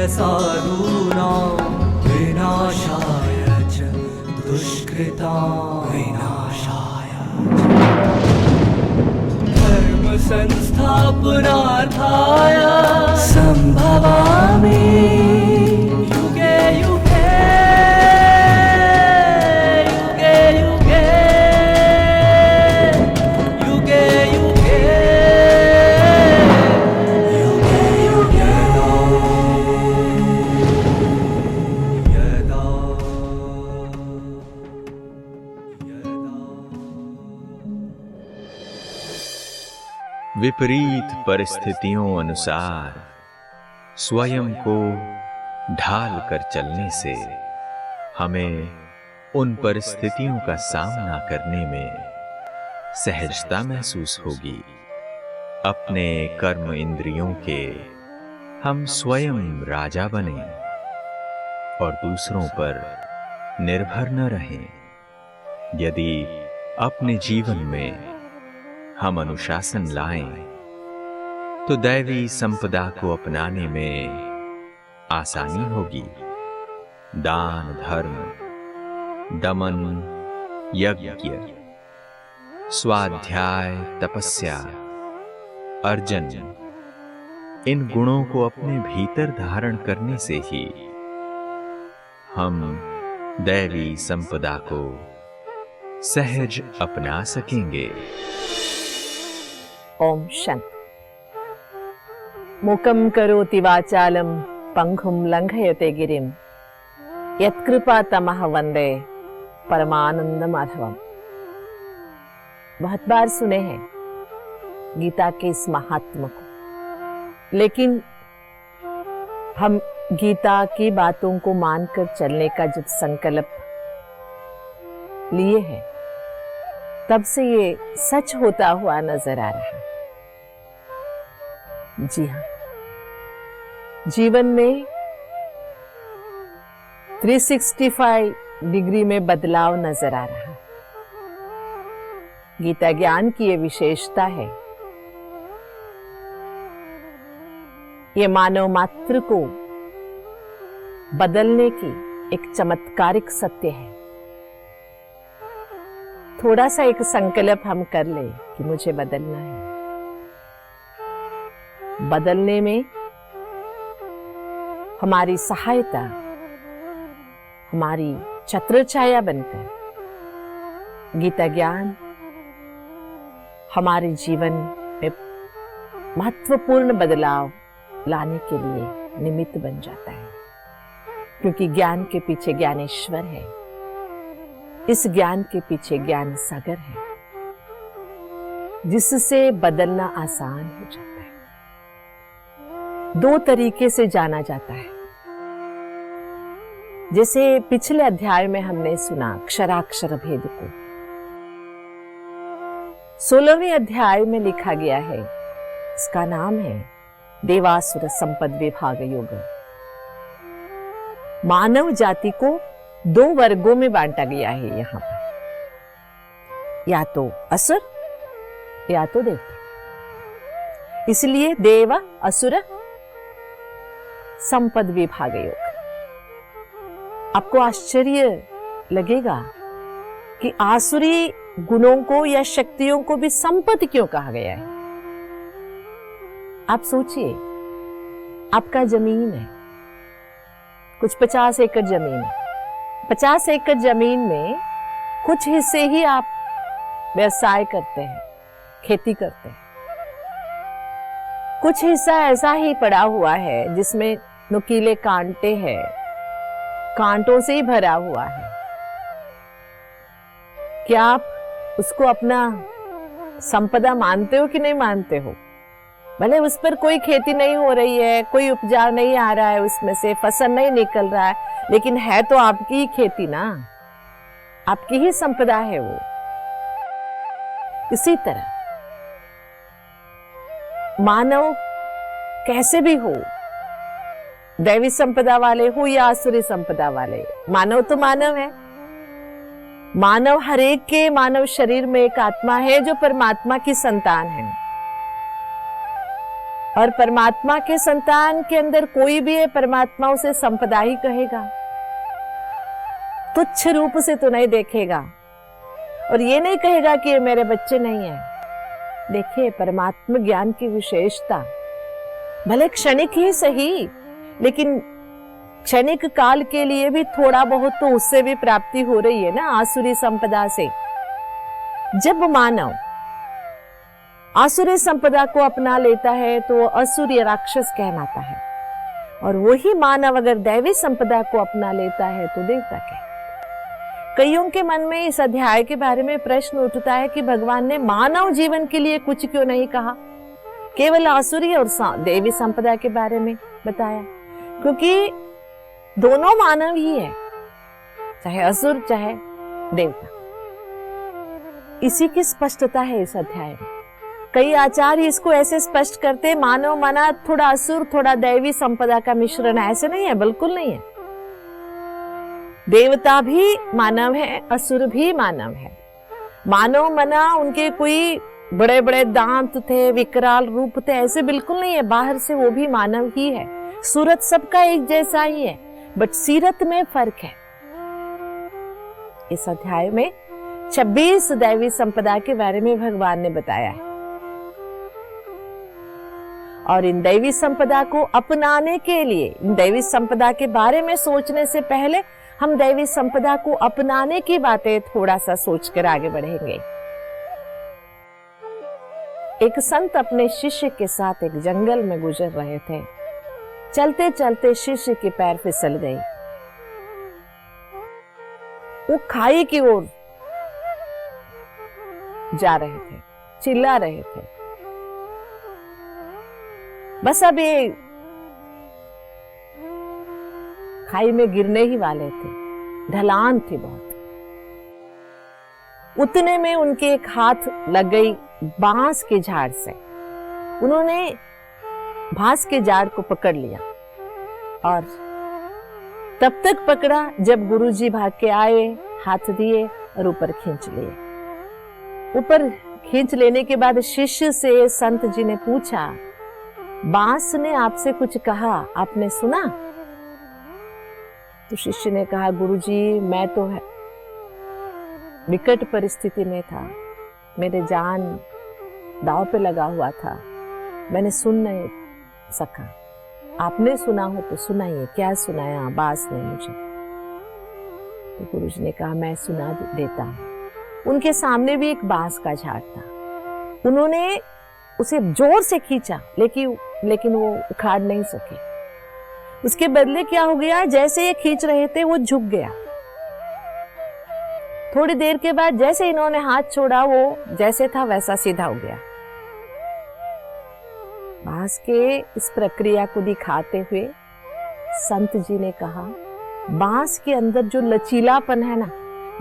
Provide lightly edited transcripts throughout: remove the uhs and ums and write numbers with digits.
साधूनां विनाशाय च दुष्कृतां विनाशाय धर्म संस्थापनार्थाय संभवामि युगे युगे युगे युगे युगे युगे युगे यदा विपरीत परिस्थितियों अनुसार स्वयं को ढाल कर चलने से हमें उन परिस्थितियों का सामना करने में सहजता महसूस होगी। अपने कर्म इंद्रियों के हम स्वयं राजा बने और दूसरों पर निर्भर न रहें। यदि अपने जीवन में हम अनुशासन लाएं तो दैवी संपदा को अपनाने में आसानी होगी। दान, धर्म, दमन, यज्ञ, स्वाध्याय, तपस्या, अर्जन, इन गुणों को अपने भीतर धारण करने से ही हम दैवी संपदा को सहज अपना सकेंगे। ओम शांति। मूकं करोति वाचालं पंगुं लंघयते गिरिं यत्कृपातमः वंदे परमानंद माधवम। बहुत बार सुने हैं गीता के इस महात्मा को, लेकिन हम गीता की बातों को मानकर चलने का जब संकल्प लिए हैं तब से ये सच होता हुआ नजर आ रहा है। जी हाँ, जीवन में 365 डिग्री में बदलाव नजर आ रहा है। गीता ज्ञान की ये विशेषता है, ये मानव मात्र को बदलने की एक चमत्कारिक सत्य है। थोड़ा सा एक संकल्प हम कर ले कि मुझे बदलना है। बदलने में हमारी सहायता, हमारी छत्रछाया बनकर गीता ज्ञान हमारे जीवन में महत्वपूर्ण बदलाव लाने के लिए निमित्त बन जाता है, क्योंकि ज्ञान के पीछे ज्ञानेश्वर है। इस ज्ञान के पीछे ज्ञान सागर है, जिससे बदलना आसान हो जाता है। दो तरीके से जाना जाता है। जैसे पिछले अध्याय में हमने सुना अक्षराक्षर भेद को, 16वें अध्याय में लिखा गया है, इसका नाम है देवासुर संपद विभाग योग। मानव जाति को दो वर्गों में बांटा गया है यहाँ पर, या तो असुर या तो देवता। इसलिए देव असुर संपद विभाग योग। आपको आश्चर्य लगेगा कि आसुरी गुणों को या शक्तियों को भी संपत्ति क्यों कहा गया है। आप सोचिए, आपका जमीन है, कुछ 50 एकड़ जमीन है। 50 एकड़ जमीन में कुछ हिस्से ही आप व्यवसाय करते हैं, खेती करते हैं। कुछ हिस्सा ऐसा ही पड़ा हुआ है जिसमें नुकीले कांटे हैं, कांटों से ही भरा हुआ है। क्या आप उसको अपना संपदा मानते हो कि नहीं मानते हो? भले उस पर कोई खेती नहीं हो रही है, कोई उपजा नहीं आ रहा है, उसमें से फसल नहीं निकल रहा है, लेकिन है तो आपकी ही खेती ना, आपकी ही संपदा है वो। इसी तरह मानव कैसे भी हो, दैवी संपदा वाले हो या आसुरी संपदा वाले, मानव तो मानव है। मानव हर एक के मानव शरीर में एक आत्मा है जो परमात्मा की संतान है। और परमात्मा के संतान के अंदर कोई भी है, परमात्मा उसे संपदा ही कहेगा, तुच्छ रूप से तो नहीं देखेगा और ये नहीं कहेगा कि ये मेरे बच्चे नहीं है। देखिए परमात्मा ज्ञान की विशेषता, भले क्षणिक ही सही, लेकिन क्षणिक काल के लिए भी थोड़ा बहुत तो उससे भी प्राप्ति हो रही है ना, आसुरी संपदा से। जब मानव आसुरी संपदा को अपना लेता है तो असुर या राक्षस कहलाता है, और वही मानव अगर दैवी संपदा को अपना लेता है तो देवता कहलाता है। कईयों के मन में इस अध्याय के बारे में प्रश्न उठता है कि भगवान ने मानव जीवन के लिए कुछ क्यों नहीं कहा, केवल आसुरी और देवी संपदा के बारे में बताया, क्योंकि दोनों मानव ही है, चाहे असुर चाहे देवता। इसी की स्पष्टता है इस अध्याय में। कई आचार्य इसको ऐसे स्पष्ट करते, मानव माना थोड़ा असुर थोड़ा दैवी संपदा का मिश्रण है, ऐसे नहीं है, बिल्कुल नहीं है। देवता भी मानव है, असुर भी मानव है। मानव मना उनके कोई बड़े बड़े दांत थे, विकराल रूप थे, ऐसे बिल्कुल नहीं है, बाहर से वो भी मानव ही है। सूरत सबका एक जैसा ही है, बट सीरत में फर्क है। इस अध्याय में 26 दैवी संपदा के बारे में भगवान ने बताया है, और इन दैवी संपदा को अपनाने के लिए, इन दैवी संपदा के बारे में सोचने से पहले हम दैवी संपदा को अपनाने की बातें थोड़ा सा सोचकर आगे बढ़ेंगे। एक संत अपने शिष्य के साथ एक जंगल में गुजर रहे थे। चलते चलते शिष्य के पैर फिसल गए। वो खाई की ओर जा रहे थे, चिल्ला रहे थे, बस अब ये खाई में गिरने ही वाले थे, ढलान थी बहुत। उतने में उनके एक हाथ लग गई बांस के झाड़ से। उन्होंने बांस के झाड़ को पकड़ लिया और तब तक पकड़ा जब गुरुजी भाग के आए, हाथ दिए और ऊपर खींच लिए। ऊपर खींच लेने के बाद शिष्य से संत जी ने पूछा, बांस ने आपसे कुछ कहा, आपने सुना? तो शिष्य ने कहा, गुरुजी मैं तो है विकट परिस्थिति में था, मेरे जान दांव पे लगा हुआ था, मैंने सुन नहीं सका। आपने सुना हो तो सुनाइए, क्या सुनाया बांस ने मुझे? तो गुरुजी ने कहा, मैं सुना देता हूं। उनके सामने भी एक बांस का झाड़ था। उन्होंने उसे जोर से खींचा, लेकिन वो उखाड़ नहीं सके। उसके बदले क्या हो गया, जैसे ये खींच रहे थे वो झुक गया। थोड़ी देर के बाद जैसे इन्होंने हाथ छोड़ा, वो जैसे था वैसा सीधा हो गया। बांस के इस प्रक्रिया को दिखाते हुए संत जी ने कहा, बांस के अंदर जो लचीलापन है ना,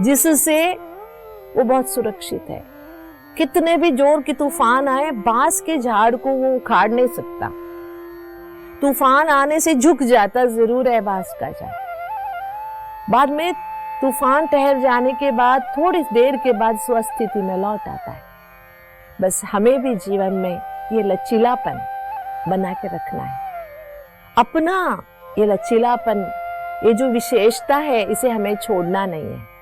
जिससे वो बहुत सुरक्षित है। कितने भी जोर की तूफान आए, बांस के झाड़ को वो उखाड़ नहीं सकता। तूफान आने से झुक जाता जरूर है बांस का झाड़। बाद में तूफान ठहर जाने के बाद थोड़ी देर के बाद स्वस्थिति में लौट आता है। बस हमें भी जीवन में ये लचीलापन बना के रखना है। अपना ये लचीलापन, ये जो विशेषता है, इसे हमें छोड़ना नहीं है।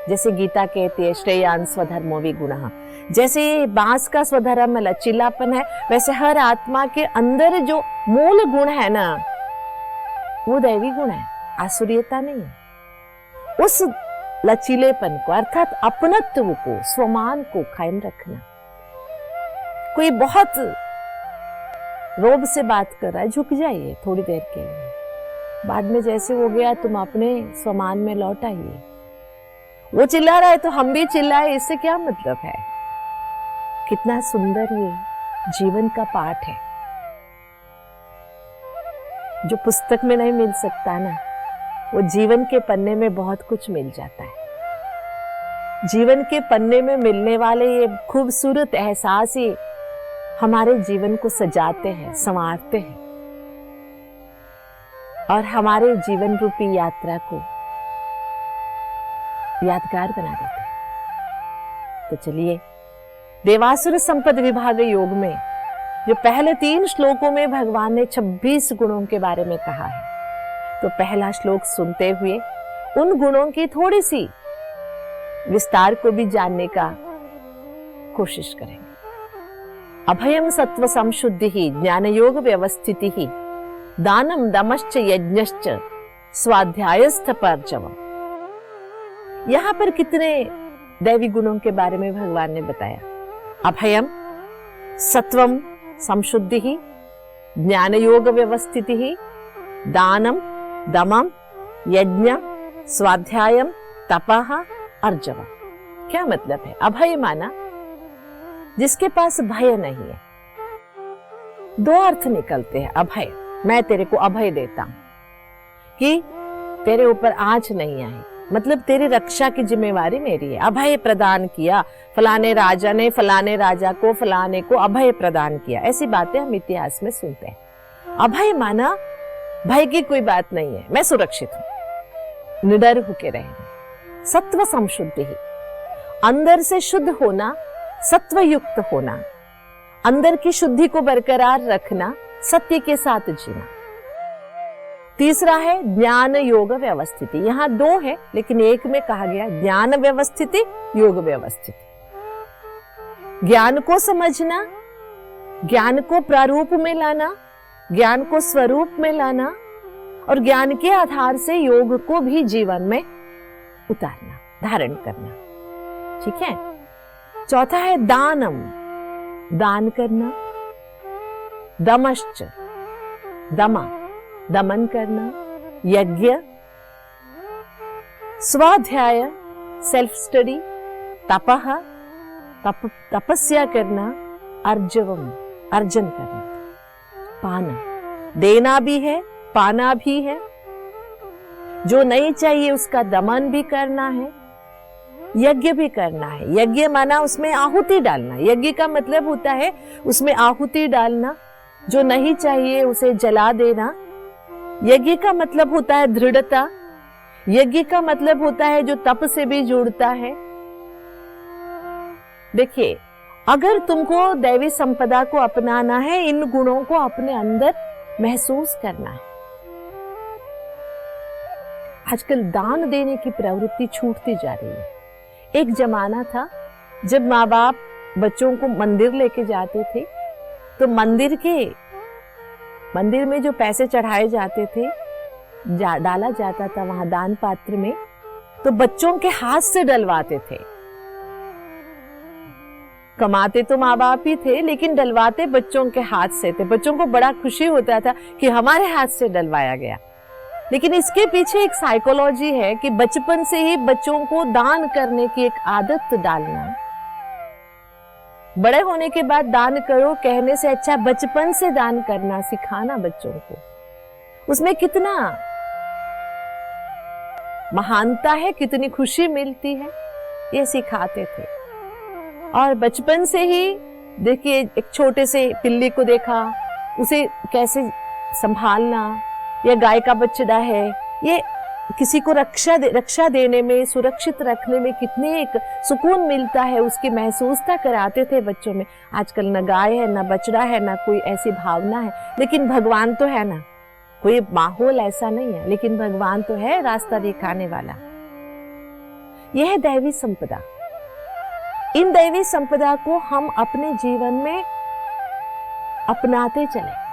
जैसे गीता कहती है, श्रेयान स्वधर्मो विगुणः, जैसे ये बांस का स्वधर्म में लचीलापन है, वैसे हर आत्मा के अंदर जो मूल गुण है ना, वो दैवी गुण है, आसुरीयता नहीं है। उस लचीलेपन को, अर्थात अपनत्व को, स्वमान को कायम रखना। कोई बहुत रोब से बात कर रहा है, झुक जाइए थोड़ी देर के लिए, बाद में जैसे हो गया तुम अपने स्वमान में लौट आइए। वो चिल्ला रहा है तो हम भी चिल्लाए, इससे क्या मतलब है? कितना सुंदर ये जीवन का पाठ है, जो पुस्तक में नहीं मिल सकता ना, वो जीवन के पन्ने में बहुत कुछ मिल जाता है। जीवन के पन्ने में मिलने वाले ये खूबसूरत एहसास ही हमारे जीवन को सजाते हैं, संवारते हैं और हमारे जीवन रूपी यात्रा को यादगार बना देते हैं। तो चलिए, देवासुर संपद विभाग योग में जो पहले 3 श्लोकों में भगवान ने 26 गुणों के बारे में कहा है, तो पहला श्लोक सुनते हुए उन गुणों की थोड़ी सी विस्तार को भी जानने का कोशिश करेंगे। अभयम सत्व संशुद्धि ही, ज्ञान योग व्यवस्थिति ही, दानम दमश्च यज्ञश्च स्वाध्यायस्थ परचवम। यहां पर कितने दैवी गुणों के बारे में भगवान ने बताया। अभयम सत्वम संशुद्धि ही, ज्ञान योग व्यवस्थिति ही, दानम दमम यज्ञ स्वाध्यायम तपः अर्जवम। क्या मतलब है? अभय माना जिसके पास भय नहीं है। 2 अर्थ निकलते हैं अभय। मैं तेरे को अभय देता हूं कि तेरे ऊपर आंच नहीं आई, मतलब तेरी रक्षा की जिम्मेवारी मेरी है। अभय प्रदान किया, फलाने राजा ने फलाने राजा को फलाने को अभय प्रदान किया, ऐसी बातें हम इतिहास में सुनते हैं। अभय माना भय की कोई बात नहीं है, मैं सुरक्षित हूं, निडर होके रहना। सत्व संशुद्धि ही, अंदर से शुद्ध होना, सत्व युक्त होना, अंदर की शुद्धि को बरकरार रखना, सत्य के साथ जीना। तीसरा है ज्ञान योग व्यवस्थिति। यहां 2 है लेकिन एक में कहा गया ज्ञान व्यवस्थिति, योग व्यवस्थिति। ज्ञान को समझना, ज्ञान को प्रारूप में लाना, ज्ञान को स्वरूप में लाना और ज्ञान के आधार से योग को भी जीवन में उतारना, धारण करना। ठीक है। चौथा है दानम, दान करना, दमश्च, दमा, दमन करना, यज्ञ, स्वाध्याय, सेल्फ स्टडी, तपः, तपस्या करना, अर्जवम, अर्जन करना, पाना, देना भी है, पाना भी है। जो नहीं चाहिए उसका दमन भी करना है, यज्ञ भी करना है। यज्ञ माना उसमें आहुति डालना। यज्ञ का मतलब होता है उसमें आहुति डालना, जो नहीं चाहिए उसे जला देना। यज्ञ का मतलब होता है दृढ़ता। यज्ञ का मतलब होता है जो तप से भी जुड़ता है। देखिए, अगर तुमको दैवी संपदा को अपनाना है, इन गुणों को अपने अंदर महसूस करना है। आजकल दान देने की प्रवृत्ति छूटती जा रही है। एक जमाना था जब माँ बाप बच्चों को मंदिर लेके जाते थे, तो मंदिर में जो पैसे चढ़ाए जाते थे, डाला जाता था वहां दान पात्र में, तो बच्चों के हाथ से डलवाते थे। कमाते तो माँ बाप ही थे लेकिन डलवाते बच्चों के हाथ से थे। बच्चों को बड़ा खुशी होता था कि हमारे हाथ से डलवाया गया। लेकिन इसके पीछे एक साइकोलॉजी है कि बचपन से ही बच्चों को दान करने की एक आदत डालना। बड़े होने के बाद दान करो कहने से अच्छा बचपन से दान करना सिखाना बच्चों को। उसमें कितना महानता है, कितनी खुशी मिलती है, ये सिखाते थे। और बचपन से ही देखिए, एक छोटे से पिल्ली को देखा, उसे कैसे संभालना, या गाय का बछड़ा है, ये किसी को रक्षा देने में, सुरक्षित रखने में कितने एक सुकून मिलता है, उसकी महसूसता कराते थे बच्चों में। आजकल न गाय है, न बछड़ा है, न कोई ऐसी भावना है। लेकिन भगवान तो है ना, कोई माहौल ऐसा नहीं है, लेकिन भगवान तो है रास्ता दिखाने वाला। यह है दैवी संपदा। इन दैवी संपदा को हम अपने जीवन में अपनाते चले।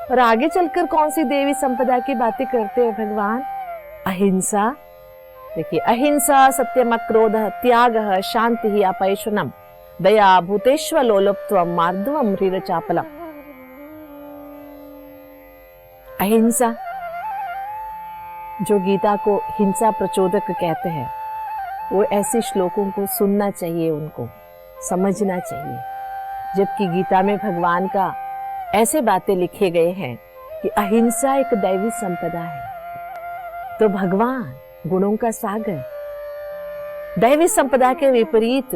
और आगे चलकर कौन सी देवी संपदा की बातें करते हैं भगवान? अहिंसा। देखिए, अहिंसा, सत्यम, क्रोध, त्याग, शांति, अपैशुनम, दया, भूतेष्व लोलुप्त्वम, मार्दवम, ह्रीरचापलम। अहिंसा, जो गीता को हिंसा प्रचोदक कहते हैं, वो ऐसे श्लोकों को सुनना चाहिए, उनको समझना चाहिए। जबकि गीता में भगवान का ऐसे बातें लिखे गए हैं कि अहिंसा एक दैवी संपदा है। तो भगवान गुणों का सागर दैवी संपदा के विपरीत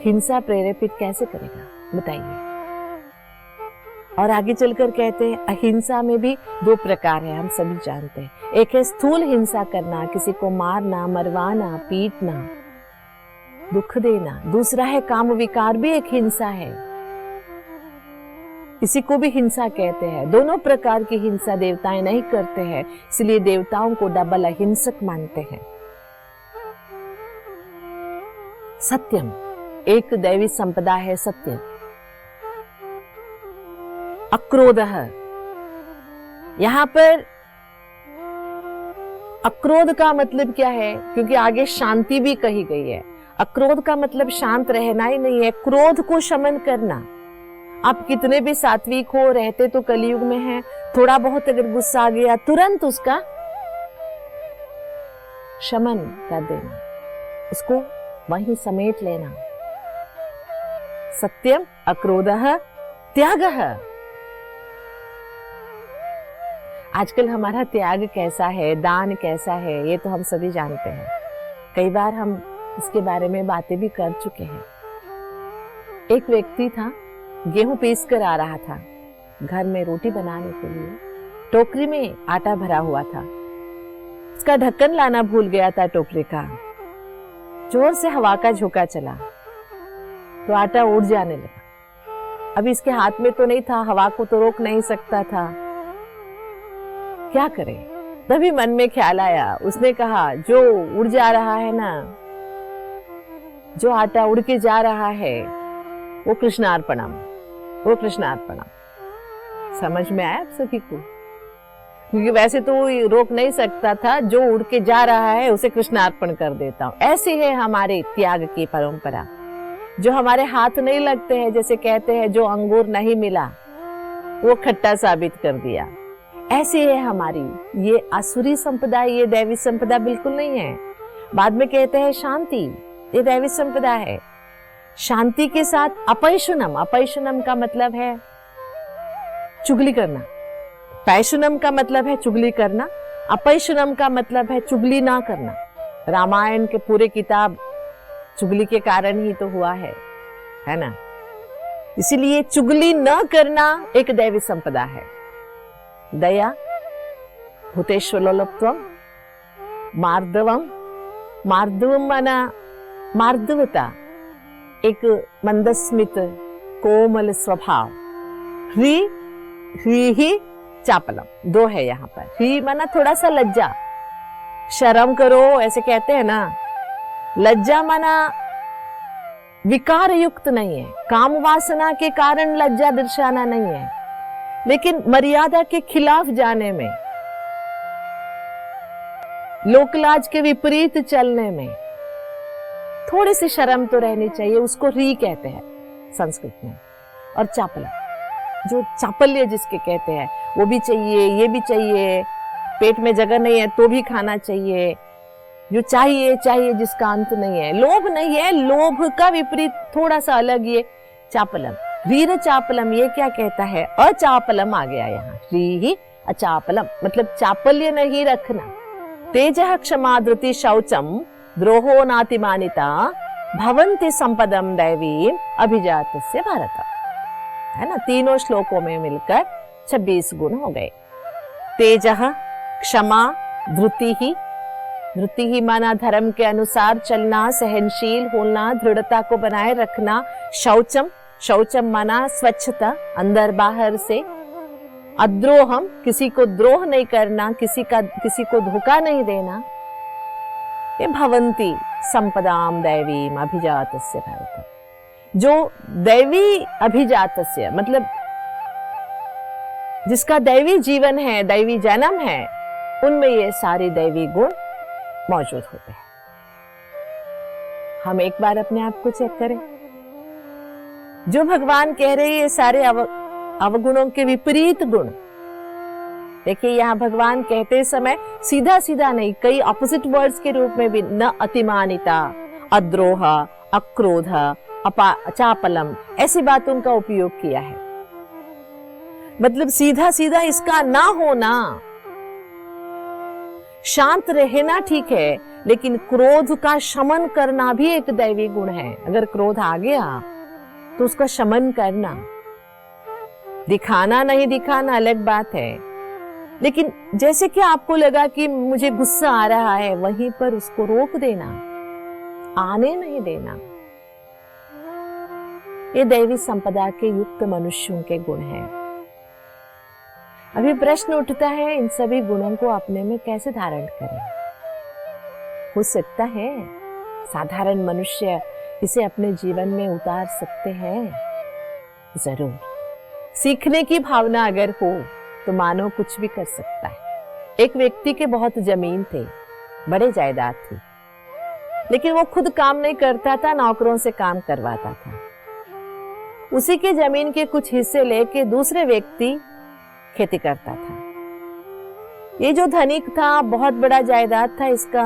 हिंसा प्रेरित कैसे करेगा, बताइए। और आगे चलकर कहते हैं अहिंसा में भी 2 प्रकार है, हम सभी जानते हैं। एक है स्थूल हिंसा करना, किसी को मारना, मरवाना, पीटना, दुख देना। दूसरा है काम विकार, भी एक हिंसा है, इसी को भी हिंसा कहते हैं। दोनों प्रकार की हिंसा देवताएं नहीं करते हैं, इसलिए देवताओं को डबल अहिंसक मानते हैं। सत्यम, एक दैवी संपदा है सत्य। अक्रोधः, यहां पर अक्रोध का मतलब क्या है? क्योंकि आगे शांति भी कही गई है। अक्रोध का मतलब शांत रहना ही नहीं है, क्रोध को शमन करना। आप कितने भी सात्विक हो, रहते तो कलयुग में हैं, थोड़ा बहुत अगर गुस्सा आ गया तुरंत उसका शमन कर देना, उसको वहीं समेट लेना। सत्यम अक्रोधः त्यागः। आजकल हमारा त्याग कैसा है, दान कैसा है, ये तो हम सभी जानते हैं। कई बार हम इसके बारे में बातें भी कर चुके हैं। एक व्यक्ति था, गेहूं पीस कर आ रहा था घर में रोटी बनाने के लिए। टोकरी में आटा भरा हुआ था, उसका ढक्कन लाना भूल गया था टोकरी का। जोर से हवा का झोंका चला तो आटा उड़ जाने लगा। अब इसके हाथ में तो नहीं था, हवा को तो रोक नहीं सकता था, क्या करे? तभी मन में ख्याल आया, उसने कहा जो उड़ जा रहा है ना, जो आटा उड़ के जा रहा है वो कृष्णार्पणम, वो कृष्णार्पणम। समझ में आया आप सभी को? क्योंकि वैसे तो वो रोक नहीं सकता था, जो उड़ के जा रहा है उसे कृष्णार्पण कर देता हूं। ऐसी है हमारे त्याग की परंपरा। जो हमारे हाथ नहीं लगते हैं, जैसे कहते हैं जो अंगूर नहीं मिला वो खट्टा साबित कर दिया, ऐसी है हमारी। ये आसुरी संपदा, ये दैवी संपदा बिल्कुल नहीं है। बाद में कहते हैं शांति, ये दैवी संपदा है। शांति के साथ अपैशुनम, अपैशुनम का मतलब है चुगली करना। पैशुनम का मतलब है चुगली करना, अपैशुनम का मतलब है चुगली ना करना। रामायण के पूरे किताब चुगली के कारण ही तो हुआ है ना? इसीलिए चुगली न करना एक दैवी संपदा है। दया, भूतेष्वलोलुप्त्वम, मार्दवम, मार्दवम माना मार्दवता, एक मंदस्मित कोमल स्वभाव। ही चापलम, दो है यहाँ पर। ही माना थोड़ा सा लज्जा, शर्म करो ऐसे कहते हैं ना। लज्जा माना विकार युक्त नहीं है, काम वासना के कारण लज्जा दर्शाना नहीं है, लेकिन मर्यादा के खिलाफ जाने में, लोकलाज के विपरीत चलने में थोड़ी सी शर्म तो रहनी चाहिए। उसको री कहते हैं संस्कृत में। और चापला, जो चापल्य जिसके कहते हैं, वो भी चाहिए, ये भी चाहिए। पेट में जगह नहीं है तो भी खाना चाहिए, जो चाहिए चाहिए, जिसका अंत नहीं है। लोभ नहीं है, लोभ का विपरीत थोड़ा सा अलग ये चापलम। वीर चापलम ये क्या कहता है? अचापलम आ गया यहाँ। री अचापलम मतलब चापल्य नहीं रखना। तेजः क्षमा धृति शौचम द्रोहो नातिमानिता भवन्ति संपदम दैवी अभिजातस्य भारत, है ना? तीनों श्लोकों में मिलकर 26 गुण हो गए। तेजः, क्षमा, धृति ही माना धर्म के अनुसार चलना, सहनशील होना, दृढ़ता को बनाए रखना। शौचम माना स्वच्छता, अंदर बाहर से। अद्रोहम, किसी को द्रोह नहीं करना, किसी को धोखा नहीं देना। ये भवन्ति संपदाम दैवीम अभिजातस्य भारत, जो दैवी अभिजातस्य मतलब जिसका दैवी जीवन है, दैवी जन्म है, उनमें ये सारे दैवी गुण मौजूद होते हैं। हम एक बार अपने आप को चेक करें। जो भगवान कह रहे हैं ये सारे अवगुणों के विपरीत गुण। देखिए यहाँ भगवान कहते समय सीधा सीधा नहीं, कई ऑपोजिट वर्ड्स के रूप में भी, न अतिमानिता, अद्रोह, अक्रोध, अचापलम, ऐसी बातों का उपयोग किया है। मतलब सीधा सीधा इसका ना होना। शांत रहना ठीक है, लेकिन क्रोध का शमन करना भी एक दैवी गुण है। अगर क्रोध आ गया तो उसका शमन करना, दिखाना नहीं दिखाना अलग बात है, लेकिन जैसे कि आपको लगा कि मुझे गुस्सा आ रहा है, वहीं पर उसको रोक देना, आने नहीं देना। ये दैवी संपदा के युक्त मनुष्यों के गुण हैं। अभी प्रश्न उठता है, इन सभी गुणों को अपने में कैसे धारण करें? हो सकता है साधारण मनुष्य इसे अपने जीवन में उतार सकते हैं? जरूर। सीखने की भावना अगर हो तो मानव कुछ भी कर सकता है। एक व्यक्ति के बहुत जमीन थे, बड़े जायदाद थी, लेकिन वो खुद काम नहीं करता था, नौकरों से काम करवाता था। उसी के जमीन के कुछ हिस्से लेके दूसरे व्यक्ति खेती करता था। ये जो धनिक था, बहुत बड़ा जायदाद था इसका,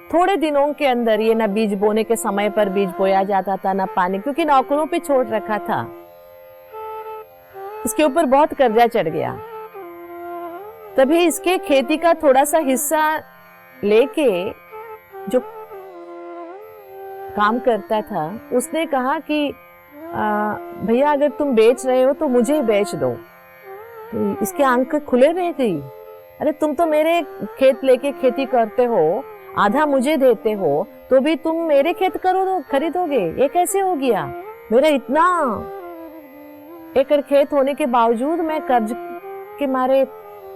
थोड़े दिनों के अंदर ये ना बीज बोने के समय पर बीज बोया जाता था, ना पानी, क्योंकि नौकरों पे छोड़ रखा था। इसके ऊपर बहुत कर्जा चढ़ गया। तभी इसके खेती का थोड़ा सा हिस्सा लेके जो काम करता था, उसने कहा कि भैया अगर तुम बेच रहे हो तो मुझे बेच दो। तो इसके आंख खुले रह गई, अरे तुम तो मेरे खेत लेके खेती करते हो, आधा मुझे देते हो, तो भी तुम मेरे खेत खरीदोगे? ये कैसे हो गया? मेरा इतना एकड़ खेत होने के बावजूद मैं कर्ज के मारे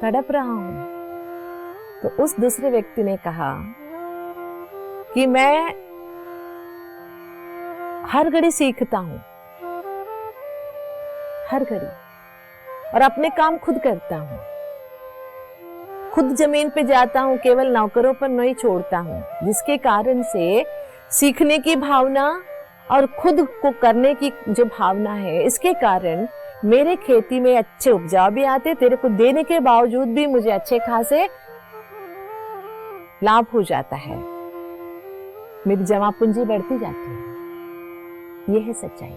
तड़प रहा हूं। तो उस दूसरे व्यक्ति ने कहा कि मैं हर घड़ी सीखता हूं, हर घड़ी, और अपने काम खुद करता हूं, खुद जमीन पे जाता हूं, केवल नौकरों पर नहीं छोड़ता हूं, जिसके कारण से सीखने की भावना और खुद को करने की जो भावना है, इसके कारण मेरे खेती में अच्छे उपजाऊ भी आते, तेरे को देने के बावजूद भी मुझे अच्छे खासे लाभ हो जाता है, मेरी जमा पूंजी बढ़ती जाती है। यह है सच्चाई।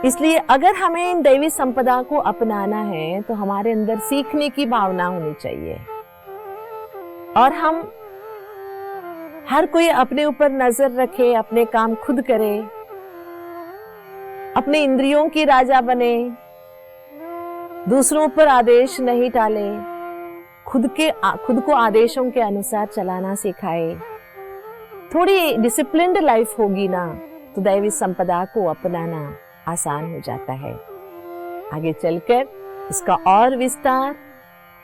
इसलिए अगर हमें इन दैवी संपदा को अपनाना है तो हमारे अंदर सीखने की भावना होनी चाहिए, और हम हर कोई अपने ऊपर नजर रखे, अपने काम खुद करे, अपने इंद्रियों की राजा बने, दूसरों पर आदेश नहीं टाले, खुद को आदेशों के अनुसार चलाना सिखाए। थोड़ी डिसिप्लिन्ड लाइफ होगी ना तो दैवी संपदा को अपनाना आसान हो जाता है। आगे चलकर इसका और विस्तार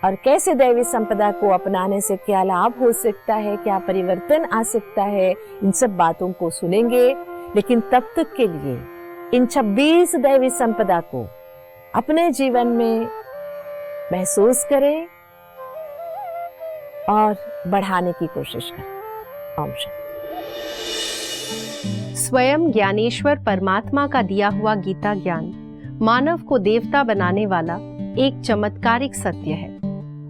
और कैसे दैवी संपदा को अपनाने से क्या लाभ हो सकता है, क्या परिवर्तन आ सकता है, इन सब बातों को सुनेंगे। लेकिन तब तक के लिए इन 26 दैवी संपदा को अपने जीवन में महसूस करें और बढ़ाने की कोशिश करें। ओम शांति। स्वयं ज्ञानेश्वर परमात्मा का दिया हुआ गीता ज्ञान मानव को देवता बनाने वाला एक चमत्कारिक सत्य है,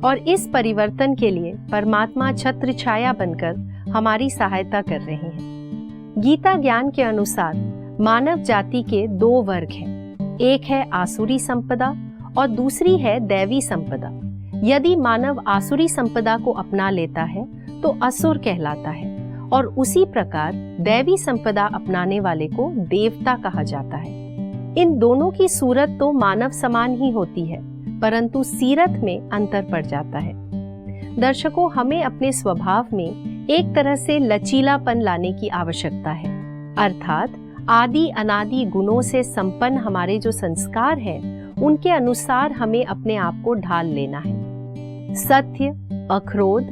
और इस परिवर्तन के लिए परमात्मा छत्र छाया बनकर हमारी सहायता कर रहे हैं। गीता ज्ञान के अनुसार मानव जाति के 2 वर्ग हैं, एक है आसुरी संपदा और दूसरी है दैवी संपदा। यदि मानव आसुरी संपदा को अपना लेता है तो असुर कहलाता है, और उसी प्रकार दैवी संपदा अपनाने वाले को देवता कहा जाता है। इन दोनों की सूरत तो मानव समान ही होती है, परंतु सीरत में अंतर पड़ जाता है। दर्शकों, हमें अपने स्वभाव में एक तरह से लचीलापन लाने की आवश्यकता है, अर्थात आदि अनादि गुणों से संपन्न हमारे जो संस्कार हैं, उनके अनुसार हमें अपने आप को ढाल लेना है। सत्य, अक्रोध,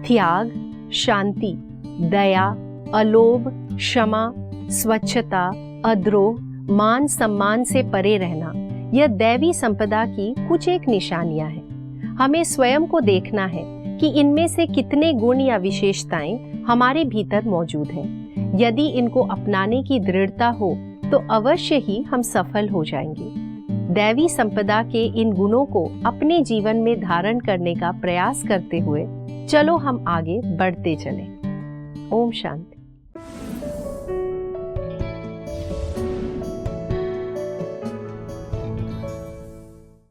त्याग, शांति, दया, अलोभ, क्षमा, स्वच्छता, अद्रोह, मान सम्मान से परे रहना, यह दैवी संपदा की कुछ एक निशानियां हैं। हमें स्वयं को देखना है कि इनमें से कितने गुण या विशेषताएं हमारे भीतर मौजूद हैं। यदि इनको अपनाने की दृढ़ता हो तो अवश्य ही हम सफल हो जाएंगे। दैवी संपदा के इन गुणों को अपने जीवन में धारण करने का प्रयास करते हुए चलो हम आगे बढ़ते चलें। ओम शांति।